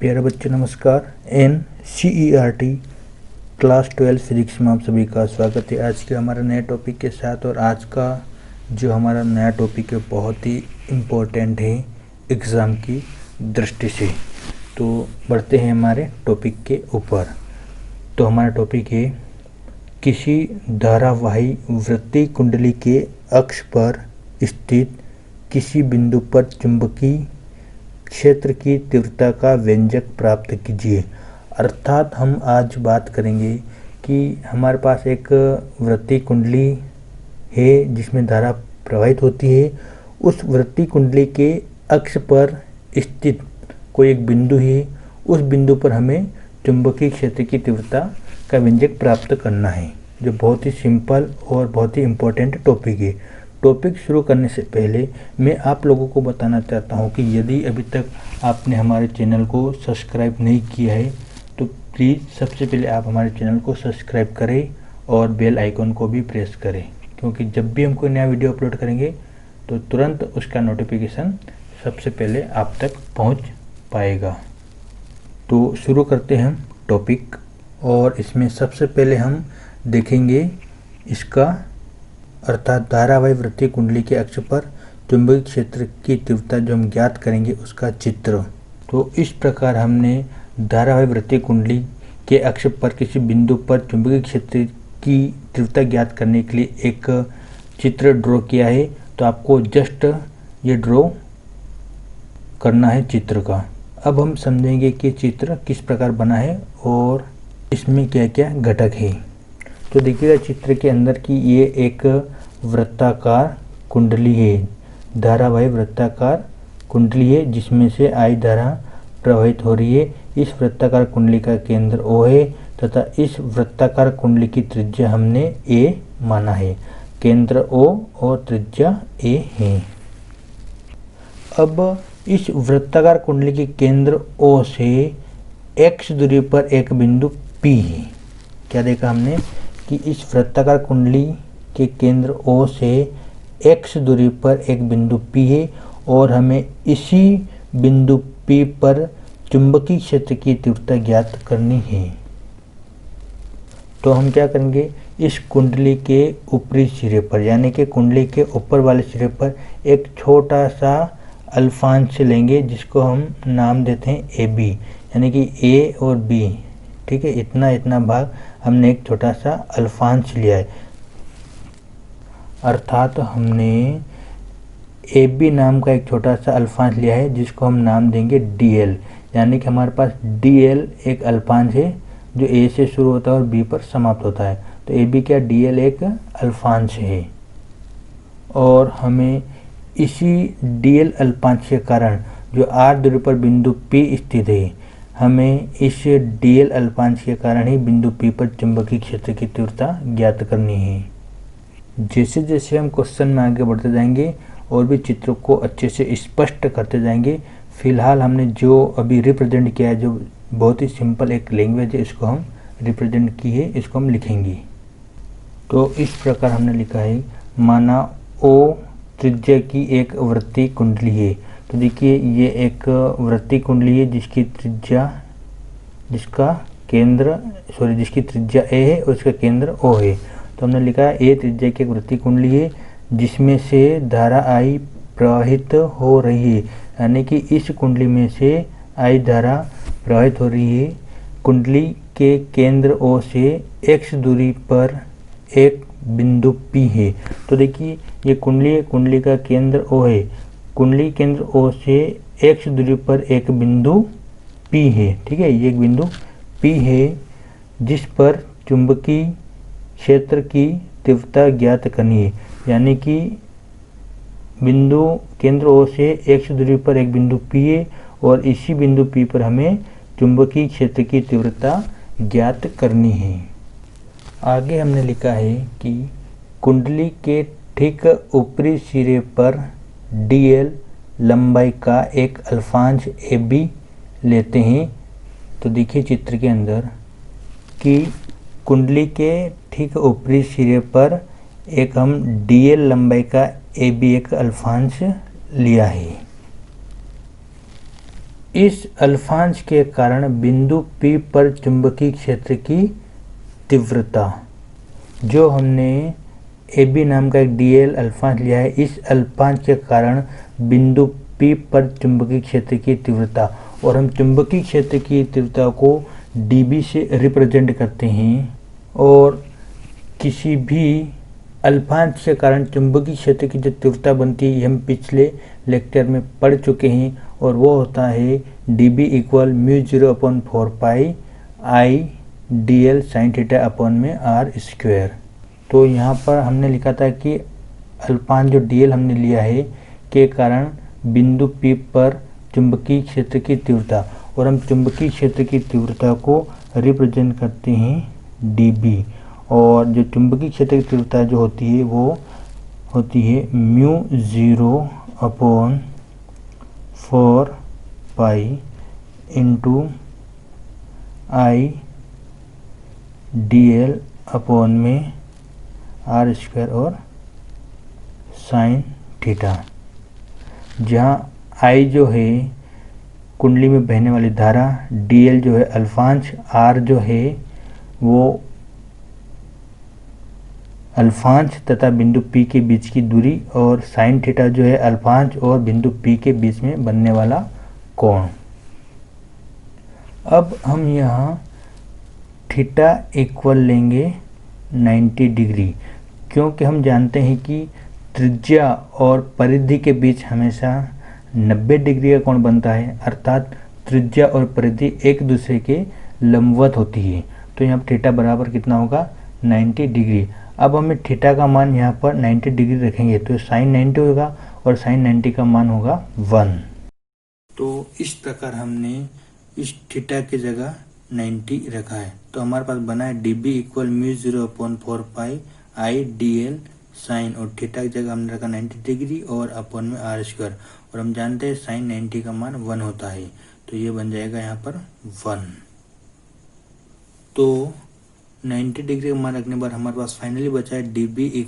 प्यारे बच्चों नमस्कार। NCERT क्लास 12 फिजिक्स में आप सभी का स्वागत है आज के हमारे नए टॉपिक के साथ। और आज का जो हमारा नया टॉपिक है बहुत ही इम्पोर्टेंट है एग्ज़ाम की दृष्टि से। तो बढ़ते हैं हमारे टॉपिक के ऊपर। तो हमारा टॉपिक है किसी धारावाही वृत्तीय कुंडली के अक्ष पर स्थित किसी बिंदु पर चुंबकीय क्षेत्र की तीव्रता का व्यंजक प्राप्त कीजिए। अर्थात हम आज बात करेंगे कि हमारे पास एक वृत्तीय कुंडली है जिसमें धारा प्रवाहित होती है। उस वृत्तीय कुंडली के अक्ष पर स्थित कोई एक बिंदु है, उस बिंदु पर हमें चुंबकीय क्षेत्र की तीव्रता का व्यंजक प्राप्त करना है, जो बहुत ही सिंपल और बहुत ही इम्पोर्टेंट टॉपिक है। टॉपिक शुरू करने से पहले मैं आप लोगों को बताना चाहता हूं कि यदि अभी तक आपने हमारे चैनल को सब्सक्राइब नहीं किया है तो प्लीज़ सबसे पहले आप हमारे चैनल को सब्सक्राइब करें और बेल आइकन को भी प्रेस करें, क्योंकि जब भी हम कोई नया वीडियो अपलोड करेंगे तो तुरंत उसका नोटिफिकेशन सबसे पहले आप तक पहुंच पाएगा। तो शुरू करते हैं हम टॉपिक, और इसमें सबसे पहले हम देखेंगे इसका अर्थात धारावाही वृत्तीय कुंडली के अक्ष पर चुंबकीय क्षेत्र की तीव्रता जो हम ज्ञात करेंगे उसका चित्र। तो इस प्रकार हमने धारावाही वृत्तीय कुंडली के अक्ष पर किसी बिंदु पर चुंबकीय क्षेत्र की तीव्रता ज्ञात करने के लिए एक चित्र ड्रॉ किया है। तो आपको जस्ट ये ड्रॉ करना है चित्र का। अब हम समझेंगे कि चित्र किस प्रकार बना है और इसमें क्या क्या घटक है। तो देखिएगा चित्र के अंदर की ये एक वृत्ताकार कुंडली है, धारावाही वृत्ताकार कुंडली है जिसमें से आई धारा प्रवाहित हो रही है। इस वृत्ताकार कुंडली का केंद्र O है तथा इस वृत्ताकार कुंडली की त्रिज्या हमने A माना है। केंद्र O और त्रिज्या A है। अब इस वृत्ताकार कुंडली के केंद्र O से x दूरी पर एक बिंदु P है। क्या देखा हमने कि इस वृत्ताकार कुंडली के केंद्र O से x दूरी पर एक बिंदु P है और हमें इसी बिंदु P पर चुंबकीय क्षेत्र की तीव्रता ज्ञात करनी है। तो हम क्या करेंगे, इस कुंडली के ऊपरी सिरे पर यानी कि कुंडली के ऊपर वाले सिरे पर एक छोटा सा अल्फांश लेंगे जिसको हम नाम देते हैं AB, यानी कि A और B। ठीक है, इतना भाग हमने एक छोटा सा अल्फांश लिया है। अर्थात हमने AB नाम का एक छोटा सा अल्फांश लिया है जिसको हम नाम देंगे DL, यानी कि हमारे पास DL एक अल्फांश है जो A से शुरू होता है और B पर समाप्त होता है। तो AB क्या, DL एक अल्फांश है। और हमें इसी DL अल्फांश के कारण जो R दूरी पर बिंदु P स्थित है, हमें इस DL अल्फांश के कारण ही बिंदु P पर चुंबकीय क्षेत्र की तीव्रता ज्ञात करनी है। जैसे जैसे हम क्वेश्चन में आगे बढ़ते जाएंगे और भी चित्रों को अच्छे से स्पष्ट करते जाएंगे। फिलहाल हमने जो अभी रिप्रेजेंट किया है, जो बहुत ही सिंपल एक लैंग्वेज है, इसको हम रिप्रेजेंट की है, इसको हम लिखेंगे। तो इस प्रकार हमने लिखा है, माना O त्रिज्या की एक वृत्तीय कुंडली है। तो देखिए ये एक वृत्तीय कुंडली है जिसकी त्रिज्या जिसकी त्रिज्या A है और इसका केंद्र O है। तो हमने लिखा है A त्रिज्या की एक वृत्तीय कुंडली है जिसमें से धारा I प्रवाहित हो रही है, यानी कि इस कुंडली में से I धारा प्रवाहित हो रही है। कुंडली के केंद्र O से x दूरी पर एक बिंदु P है। तो देखिए ये कुंडली का केंद्र O है। कुंडली केंद्र O से x दूरी पर एक बिंदु P है। ठीक है, ये एक बिंदु P है जिस पर चुंबकीय क्षेत्र की तीव्रता ज्ञात करनी है, यानी कि बिंदु केंद्र O से x दूरी पर एक बिंदु P है और इसी बिंदु P पर हमें चुंबकीय क्षेत्र की तीव्रता ज्ञात करनी है। आगे हमने लिखा है कि कुंडली के ठीक ऊपरी सिरे पर DL लंबाई का एक अल्फांश AB लेते हैं। तो देखिए चित्र के अंदर कि कुंडली के ठीक ऊपरी सिरे पर एक हम DL लंबाई का AB एक अल्फांश लिया है। इस अल्फांश के कारण बिंदु P पर चुंबकीय क्षेत्र की तीव्रता, जो हमने AB नाम का एक DL अल्फांश लिया है, इस अल्फांश के कारण बिंदु P पर चुंबकीय क्षेत्र की तीव्रता, और हम चुंबकीय क्षेत्र की तीव्रता को dB से रिप्रेजेंट करते हैं। और किसी भी अल्फांश के कारण चुंबकीय क्षेत्र की जो तीव्रता बनती है, ये हम पिछले लेक्चर में पढ़ चुके हैं, और वो होता है dB = μ0/4 pi I dl sin theta upon में r²। तो यहाँ पर हमने लिखा था कि अल्फांश जो dl हमने लिया है के कारण बिंदु P पर चुंबकीय क्षेत्र की तीव्रता, और हम चुंबकीय क्षेत्र की तीव्रता को रिप्रेजेंट करते हैं dB, और जो चुंबकीय क्षेत्र की तीव्रता जो होती है वो होती है μ0/4 pi into I dl upon में r² और साइन थीटा, जहाँ I जो है कुंडली में बहने वाली धारा, dl जो है अल्फांश, r जो है वो अल्फांश तथा बिंदु P के बीच की दूरी, और साइन थीटा जो है अल्फांश और बिंदु P के बीच में बनने वाला कोण। अब हम यहाँ थीटा इक्वल लेंगे 90 डिग्री, क्योंकि हम जानते हैं कि त्रिज्या और परिधि के बीच हमेशा 90 डिग्री का कोण बनता है, अर्थात त्रिज्या और परिधि एक दूसरे के लंबवत होती है। तो यहाँ थीटा बराबर कितना होगा, 90 डिग्री। अब हमें थीटा का मान यहाँ पर 90 डिग्री रखेंगे तो साइन 90 होगा, और साइन 90 का मान होगा 1। तो इस प्रकार हमने इस थीटा की जगह 90 रखा है। तो हमारे पास बना है dB = μ0/4 pi I dl sine, और थीटा की जगह हमने रखा 90 डिग्री और अपॉन में r², और हम जानते हैं साइन 90 का मान 1 होता है, तो ये बन जाएगा यहाँ पर 1। तो 90 डिग्री का मान रखने पर हमारे पास फाइनली बचा है dB =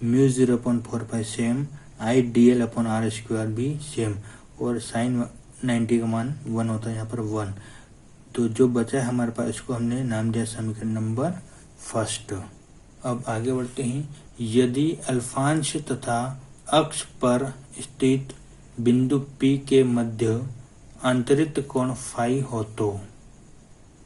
μ0/4 pi same, I dl upon r² भी सेम, और साइन 90 का मान 1 होता है यहाँ पर 1। तो जो बचा है हमारे पास, इसको हमने नाम दिया समीकरण नंबर 1। अब आगे बढ़ते हैं। यदि अल्फांश तथा अक्ष पर स्थित बिंदु P के मध्य अंतरित कोण फाई हो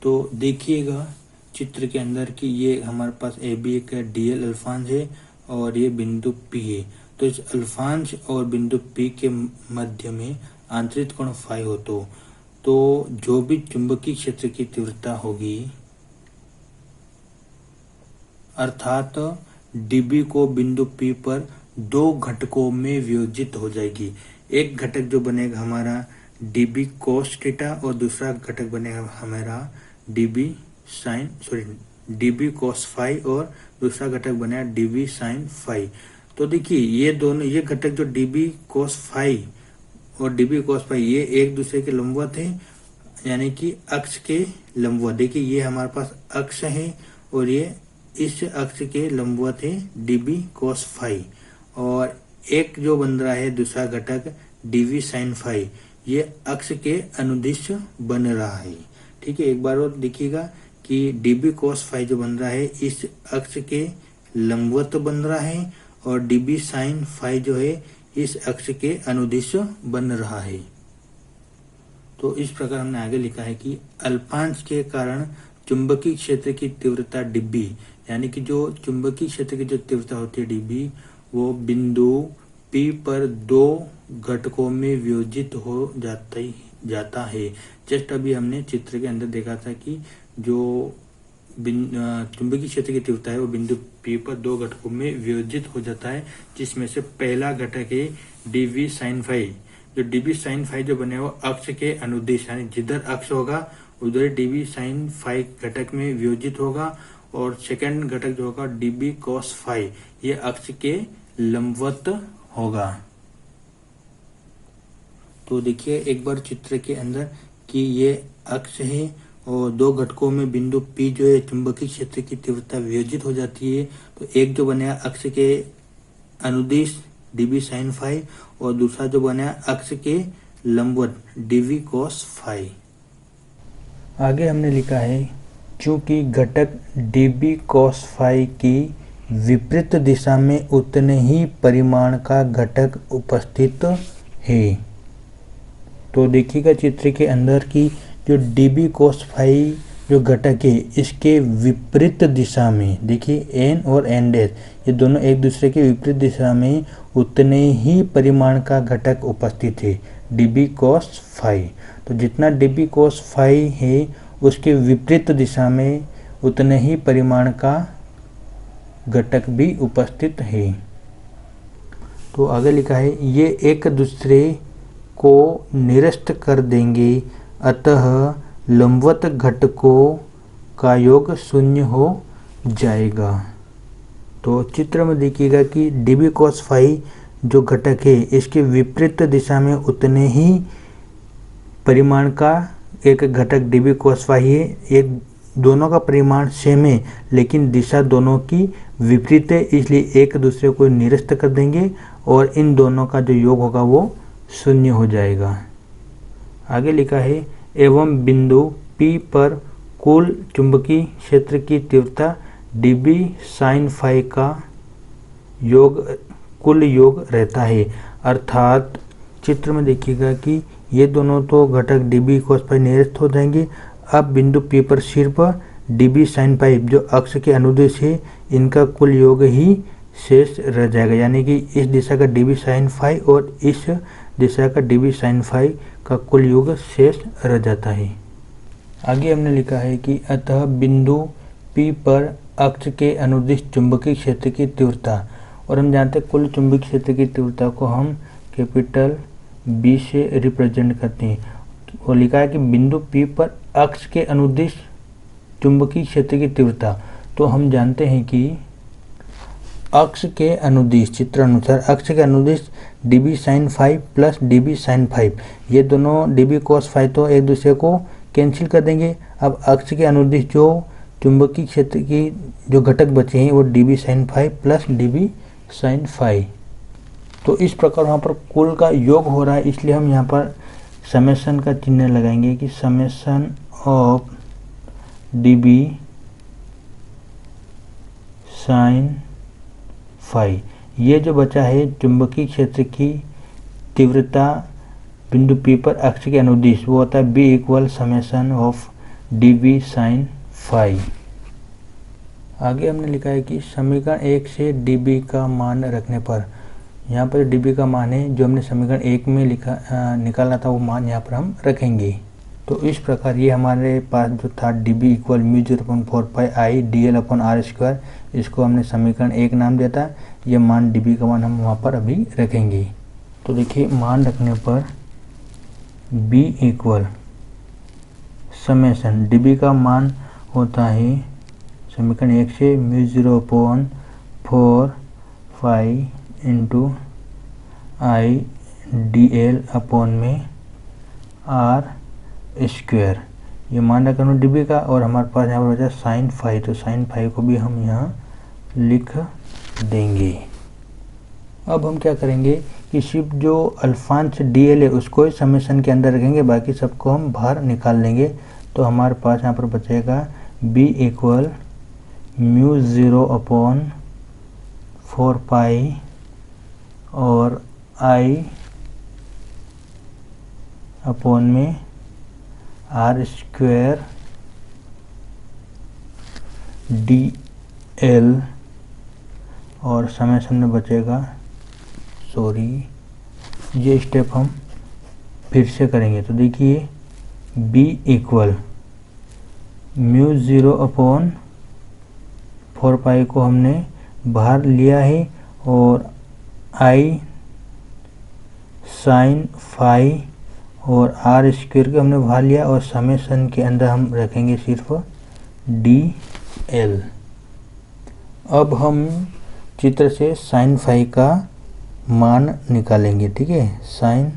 तो देखिएगा चित्र के अंदर कि ये हमारे पास AB एक DL अल्फांश है और ये बिंदु P है। तो इस अल्फांश और बिंदु P के मध्य में आंतरिक कोण फाई हो तो जो भी चुंबकीय क्षेत्र की तीव्रता होगी, अर्थात dB को बिंदु P पर दो घटकों में वियोजित हो जाएगी। एक घटक जो बनेगा हमारा dB cos थीटा, और दूसरा घटक बनेगा हमारा dB cos फाई, और दूसरा घटक बनेगा dB sin फाई। तो देखिए ये घटक जो dB cos फाई और dB cos फाई, ये एक दूसरे के लंबवत है, यानी कि अक्ष के लंबवत। देखिए ये हमारे पास अक्ष है और ये इस अक्ष के लंबवत है dB cos फाई, और एक जो बन रहा है दूसरा घटक dB sin फाई, ये अक्ष के अनुदिश बन रहा है। ठीक है, एक बार और देखिएगा कि dB cos फाई जो बन रहा है इस अक्ष के लंबवत बन रहा है, और dB sin फाई जो है इस अक्ष के अनुदिश बन रहा है। तो इस प्रकार हमने आगे लिखा है कि अल्पांश के कारण चुंबकीय क्षेत्र की तीव्रता dB, यानी कि जो चुंबकीय क्षेत्र की जो तीव्रता होती है dB, वो बिंदु P पर दो घटकों में वियोजित हो जाता है। जस्ट अभी हमने चित्र के अंदर देखा था कि जो चुंबकीय क्षेत्र की तीव्रता है वो बिंदु P पर दो घटकों में वियोजित हो जाता है, जिसमें से पहला घटक है dB sin फाई। जो dB sin फाई जो बने वो अक्ष के अनुदिश, यानी जिधर अक्ष होगा उधर dB sin फाई घटक में वियोजित होगा, और सेकंड घटक जो होगा dB cos फाई, ये अक्ष के लंबवत होगा। तो देखिए एक बार चित्र के अंदर कि ये अक्ष है और दो घटकों में बिंदु P जो है चुंबकीय क्षेत्र की तीव्रता वियोजित हो जाती है। तो एक जो बनेगा अक्ष के अनुदिश dB sin फाई, और दूसरा जो बनेगा अक्ष के लंबवत dv cos फाई। आगे हमने लिखा है चूंकि घटक db cos फाई की विपरीत दिशा में उतने ही परिमाण का घटक उपस्थित है। तो देखिएगा चित्र के अंदर की जो db cos फाई जो घटक है इसके विपरीत दिशा में, देखिए n और n डैश ये दोनों एक दूसरे के विपरीत दिशा में उतने ही परिमाण का घटक उपस्थित है db cos फाई। तो जितना db cos फाई है उसके विपरीत दिशा में उतने ही परिमाण का घटक भी उपस्थित है। तो आगे लिखा है ये एक दूसरे को निरस्त कर देंगे, अतः लंबवत घटकों का योग शून्य हो जाएगा। तो चित्र में देखिएगा कि db cos फाई जो घटक है इसके विपरीत दिशा में उतने ही परिमाण का एक घटक db cos फाई है। एक दोनों का परिमाण सेम है लेकिन दिशा दोनों की विपरीत है, इसलिए एक दूसरे को निरस्त कर देंगे और इन दोनों का जो योग होगा वो शून्य हो जाएगा। आगे लिखा है एवं बिंदु P पर कुल चुंबकीय क्षेत्र की तीव्रता dB sin फाई का योग कुल योग रहता है। अर्थात चित्र में देखिएगा कि ये दोनों तो घटक dB cos फाई निरस्त हो जाएंगे। अब बिंदु P पर सिर्फ dB sin फाई जो अक्ष के अनुदिश है इनका कुल योग ही शेष रह जाएगा, यानी कि इस दिशा का dB sin फाई और इस दिशा का dB sin फाई का कुल योग शेष रह जाता है। आगे हमने लिखा है कि अतः बिंदु P पर अक्ष के अनुदिश चुंबकीय क्षेत्र की तीव्रता, और हम जानते हैं कुल चुंबकीय क्षेत्र की तीव्रता को हम कैपिटल B से रिप्रेजेंट करते हैं। वो लिखा है कि बिंदु P पर अक्ष के अनुदिश चुंबकीय क्षेत्र की तीव्रता, तो हम जानते हैं कि अक्ष के अनुदिश चित्र अनुसार अक्ष के अनुदिश dB sin phi plus dB sin phi, ये दोनों dB cos फाई तो एक दूसरे को कैंसिल कर देंगे। अब अक्ष के अनुदिश जो चुंबकीय क्षेत्र की जो घटक बचे हैं वो dB sin phi plus dB sin phi. तो इस प्रकार वहाँ पर कुल का योग हो रहा है, इसलिए हम यहाँ पर समेशन का चिन्ह लगाएंगे कि summation of dB sin phi. ये जो बचा है चुंबकीय क्षेत्र की तीव्रता बिंदु P पर अक्ष के अनुदिश वो होता है B equal summation of dB sin phi. आगे हमने लिखा है कि समीकरण 1 से dB का मान रखने पर, यहाँ पर dB का मान है जो हमने समीकरण 1 में निकाला था वो मान यहाँ पर हम रखेंगे। तो इस प्रकार ये हमारे पास जो था dB equal μ0/4 pi I dl/r², इसको हमने समीकरण 1 नाम दिया था। ये मान dB का मान हम वहाँ पर अभी रखेंगे। तो देखिए मान रखने पर B इक्वल समेशन dB का मान होता है समीकरण 1 से μ0/4 पाई इंटू I dl/r²। ये मान रखा dB का, और हमारे पास यहाँ पर बचा साइन फाई, तो साइन फाई को भी हम यहाँ लिख देंगे। अब हम क्या करेंगे कि सिर्फ जो अल्फांश dl है उसको ही समेशन के अंदर रखेंगे, बाकी सबको हम बाहर निकाल लेंगे। तो हमारे पास यहाँ पर बचेगा B इक्वल μ0/4 पाई और I अपॉन में r² dl, और समेशन में बचेगा, ये स्टेप हम फिर से करेंगे। तो देखिए B इक्वल μ0/4 पाई को हमने बाहर लिया है और I साइन फाई और r² को हमने बाहर लिया, और समेशन के अंदर हम रखेंगे सिर्फ dl। अब हम चित्र से साइन फाई का मान निकालेंगे, ठीक है। साइन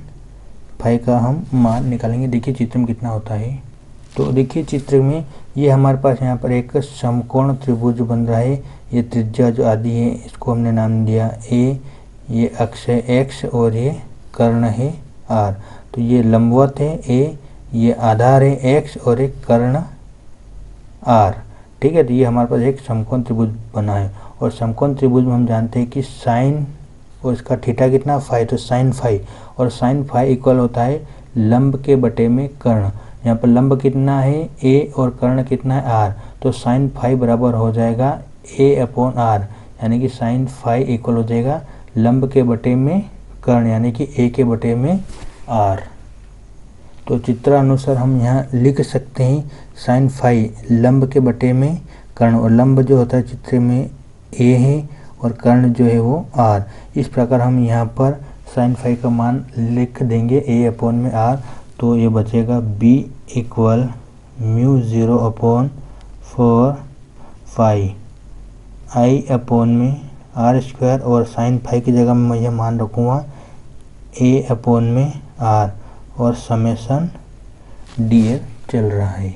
फाई का हम मान निकालेंगे। देखिए चित्र में कितना होता है। तो देखिए चित्र में ये हमारे पास यहाँ पर एक समकोण त्रिभुज बन रहा है। ये त्रिज्या जो आदि है इसको हमने नाम दिया a, ये अक्ष है x और ये कर्ण है आर। तो ये लंबवत है ए, ये आधार है एक्स और एक कर्ण आर। ठीक है, तो ये हमारे पास एक समकोण त्रिभुज बना है। और समकोण त्रिभुज में हम जानते हैं कि साइन और इसका थीटा कितना फाई, तो साइन फाई, और साइन फाई इक्वल होता है लंब के बटे में कर्ण। यहाँ पर लंब कितना है ए और कर्ण कितना है आर, तो साइन फाई बराबर हो जाएगा ए अपॉन आर, यानी कि साइन फाई इक्वल हो जाएगा लंब के बटे में कर्ण यानी कि ए के बटे में आर। तो चित्रानुसार हम यहाँ लिख सकते हैं साइन फाई लंब के बटे में कर्ण, और लंब जो होता है चित्र में ए है और कर्ण जो है वो आर। इस प्रकार हम यहाँ पर साइन फाई का मान लिख देंगे ए अपॉन में आर। तो ये बचेगा B equal mu 0 upon 4 phi I upon में आर स्क्वायर, और साइन फाई की जगह मैं यह मान रखूँगा ए अपॉन में आर, और समेसन डी एल चल रहा है।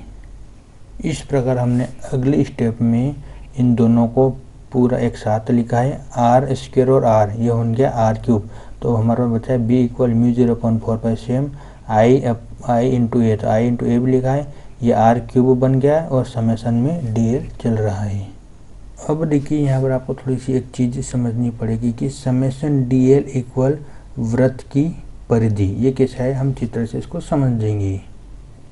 इस प्रकार हमने अगले स्टेप में इन दोनों को पूरा एक साथ लिखा है, आर स्क्वायर और आर ये हो गया आर क्यूब। तो हमारा बचा है B equal mu 0/4 pi same I into A, तो आई इंटू ए भी लिखा है, ये आर क्यूब बन गया और समेसन में डी एल चल रहा है। अब देखिए यहाँ पर आपको थोड़ी सी एक चीज़ समझनी पड़ेगी कि समेसन डी एल इक्वल वृत्त की परिधि। ये कैसा है हम चित्र से इसको समझेंगे।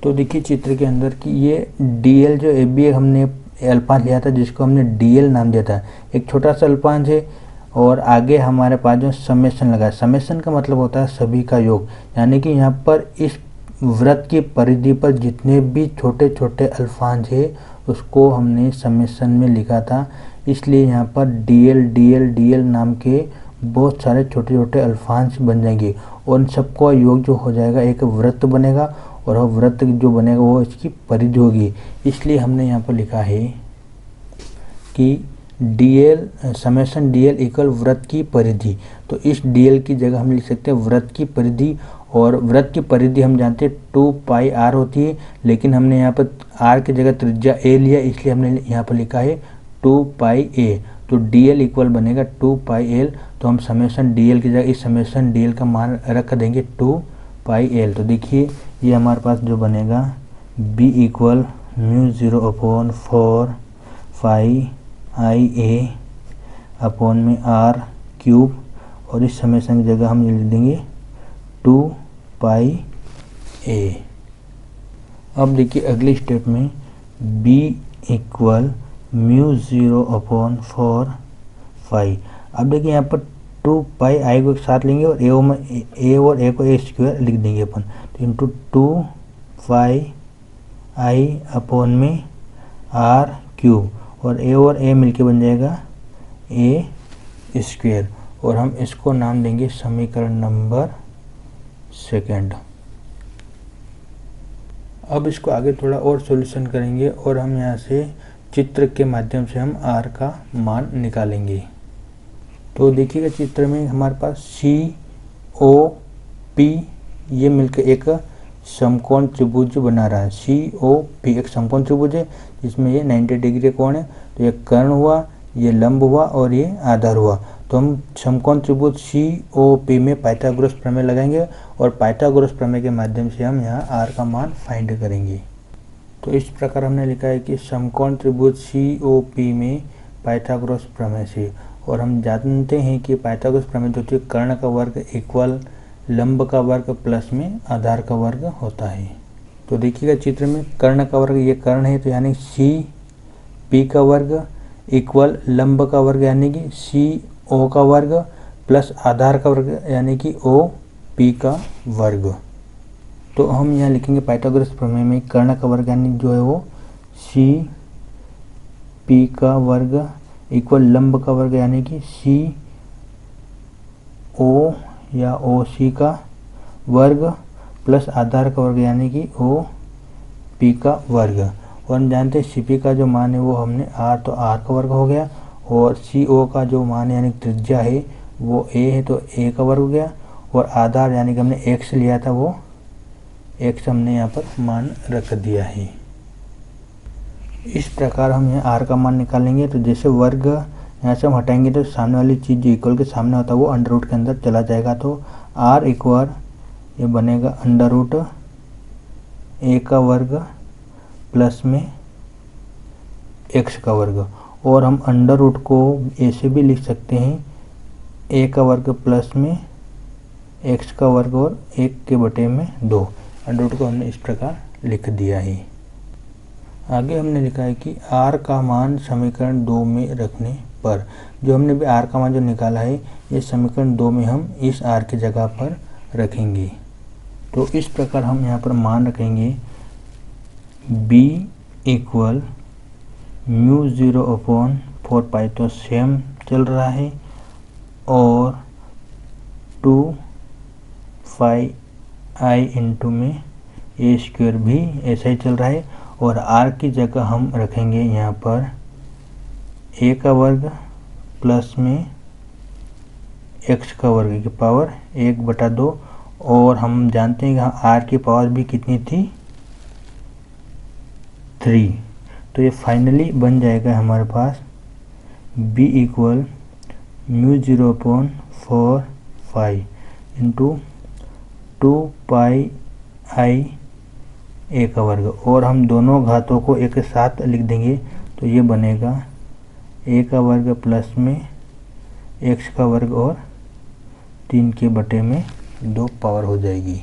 तो देखिए चित्र के अंदर कि ये डी एल जो ए बी हमने अल्पांश लिया था जिसको हमने डी एल नाम दिया था, एक छोटा सा अल्पांश है, और आगे हमारे पास जो समेसन लगा, समेसन का मतलब होता है सभी का योग, यानी कि यहाँ पर इस वृत्त की परिधि पर जितने भी छोटे छोटे अल्पांश है उसको हमने समेसन में लिखा था। इसलिए यहाँ पर डी एल नाम के बहुत सारे छोटे छोटे अल्पांश बन जाएंगे, और उन सबको योग जो हो जाएगा एक वृत्त बनेगा, और वह वृत्त जो बनेगा वो इसकी परिधि होगी। इसलिए हमने यहाँ पर लिखा है कि D L summation D L equal वृत्त की परिधि। तो इस डी एल की जगह हम लिख सकते हैं वृत्त की परिधि, और वृत्त की परिधि हम जानते हैं 2 पाई आर होती है, लेकिन हमने यहाँ पर आर की जगह त्रिज्या ए लिया, इसलिए हमने यहाँ पर लिखा है 2 पाई ए। तो डी एल इक्वल बनेगा 2 पाई एल। तो हम समेसन डी एल की जगह इस समेसन डी एल का मान रख देंगे 2 पाई एल। तो देखिए ये हमारे पास जो बनेगा बी इक्वल म्यू 0/4 फाई आई ए अपॉन में आर क्यूब, और इस समेसन की जगह हम लिख देंगे 2 पाई ए। अब देखिए अगले स्टेप में b इक्वल म्यू 0/4 फाई। अब देखिए यहाँ पर 2 पाई आई को एक साथ लेंगे और ए को ए स्क्वायर लिख देंगे अपन, तो इंटू 2 पाई आई अपॉन में आर क्यूब, और ए मिलके बन जाएगा ए स्क्वायर, और हम इसको नाम देंगे समीकरण नंबर 2। अब इसको आगे थोड़ा और सॉल्यूशन करेंगे, और हम यहाँ से चित्र के माध्यम से हम आर का मान निकालेंगे। तो देखिएगा चित्र में हमारे पास सी ओ पी ये मिलकर एक समकोण त्रिभुज बना रहा है। सी ओ पी एक समकोण त्रिभुज है जिसमें ये 90 डिग्री कोण है। तो ये कर्ण हुआ, ये लंब हुआ और ये आधार हुआ। तो हम समकोण त्रिभुज सी ओ पी में पाइथागोरस प्रमेय लगाएंगे, और पाइथागोरस प्रमेय के माध्यम से हम यहाँ आर का मान फाइंड करेंगे। तो इस प्रकार हमने लिखा है कि समकोण त्रिभुज सी ओ पी में पाइथागोरस प्रमेय से, और हम जानते हैं कि पाइथागोरस प्रमेय जो होती है कर्ण का वर्ग इक्वल लंब का वर्ग प्लस में आधार का वर्ग होता है। तो देखिएगा चित्र में कर्ण का वर्ग ये कर्ण है, तो यानी सी पी का वर्ग इक्वल लंब का वर्ग यानी कि सी ओ का वर्ग प्लस आधार का वर्ग यानी कि ओ पी का वर्ग। तो हम यहाँ लिखेंगे पाइथागोरस प्रमेय में कर्ण का वर्ग यानी जो है वो सी पी का वर्ग इक्वल लंब का वर्ग यानी कि सी ओ या ओ सी का वर्ग प्लस आधार का वर्ग यानी कि ओ पी का वर्ग। और हम जानते हैं सी पी का जो मान है वो हमने आर, तो आर का वर्ग हो गया, और सी ओ का जो मान यानी त्रिज्या है वो ए है, तो ए का वर्ग हो गया, और आधार यानी कि हमने एक्स लिया था वो एक्स हमने यहाँ पर मान रख दिया है। इस प्रकार हम यहाँ आर का मान निकालेंगे। तो जैसे वर्ग यहाँ से हम हटाएंगे तो सामने वाली चीज़ जो इक्वल के सामने होता है वो अंडर रूट के अंदर चला जाएगा। तो आर इक्वल ये बनेगा अंडर रूट ए का वर्ग प्लस में एक्स का वर्ग, और हम अंडर रूट को ऐसे भी लिख सकते हैं ए का वर्ग प्लस में एक्स का वर्ग और 1/2। अंडर रूट को हमने इस प्रकार लिख दिया है। आगे हमने लिखा है कि r का मान समीकरण 2 में रखने पर, जो हमने भी r का मान जो निकाला है ये समीकरण 2 में हम इस r की जगह पर रखेंगे। तो इस प्रकार हम यहाँ पर मान रखेंगे b इक्वल μ0/4 तो सेम चल रहा है, और 2 i इंटू में a स्क्वायर भी ऐसा ही चल रहा है, और r की जगह हम रखेंगे यहाँ पर a का वर्ग प्लस में x का वर्ग की पावर 1/2, और हम जानते हैं कि r की पावर भी कितनी थी 3। तो ये फाइनली बन जाएगा हमारे पास b equal μ0/4 into 2 i a का वर्ग, और हम दोनों घातों को एक साथ लिख देंगे तो ये बनेगा a का वर्ग प्लस में x का वर्ग और 3/2 पावर हो जाएगी।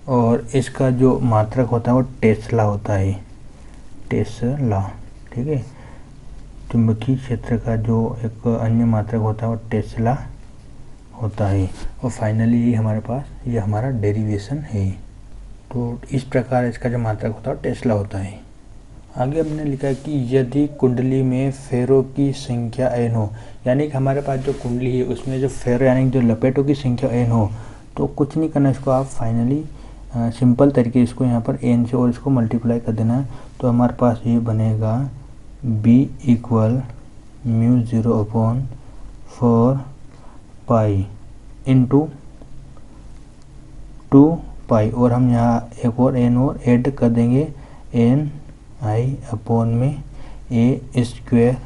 और इसका जो मात्रक होता है वो टेस्ला होता है, टेस्ला, ठीक है। चुंबकीय क्षेत्र का जो एक अन्य मात्रक होता है वो टेस्ला होता है। और फाइनली ये हमारे पास ये हमारा डेरिवेशन है। तो इस प्रकार इसका जो मात्रक होता है टेस्ला होता है। आगे हमने लिखा है कि यदि कुंडली में फेरों की संख्या n हो, यानी कि हमारे पास जो कुंडली है उसमें जो फेरो यानी जो लपेटों की संख्या n हो, तो कुछ नहीं करना, इसको आप फाइनली सिंपल तरीके इसको यहाँ पर n से और इसको मल्टीप्लाई कर देना है। तो हमारे पास ये बनेगा b इक्वल μ0/4 इंटू 2 पाई, और हम यहाँ एक और n और ऐड कर देंगे n i/में a स्क्वायर,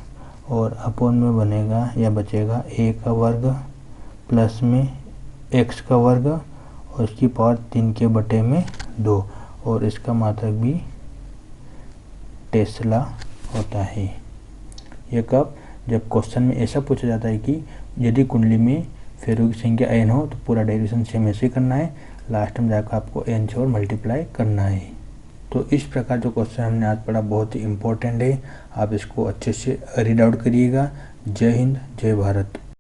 और अपॉन में बनेगा या बचेगा a का वर्ग प्लस में x का वर्ग और इसकी पावर 3/2, और इसका मात्रक भी टेस्ला होता है। यह कब, जब क्वेश्चन में ऐसा पूछा जाता है कि यदि कुंडली में फेरों की संख्या n हो, तो पूरा डेरिवेशन सेम ऐसे ही करना है, लास्ट में जाकर आपको n से और मल्टीप्लाई करना है। तो इस प्रकार जो क्वेश्चन हमने आज पढ़ा बहुत ही इम्पोर्टेंट है, आप इसको अच्छे से रीड आउट करिएगा। जय हिंद, जय भारत।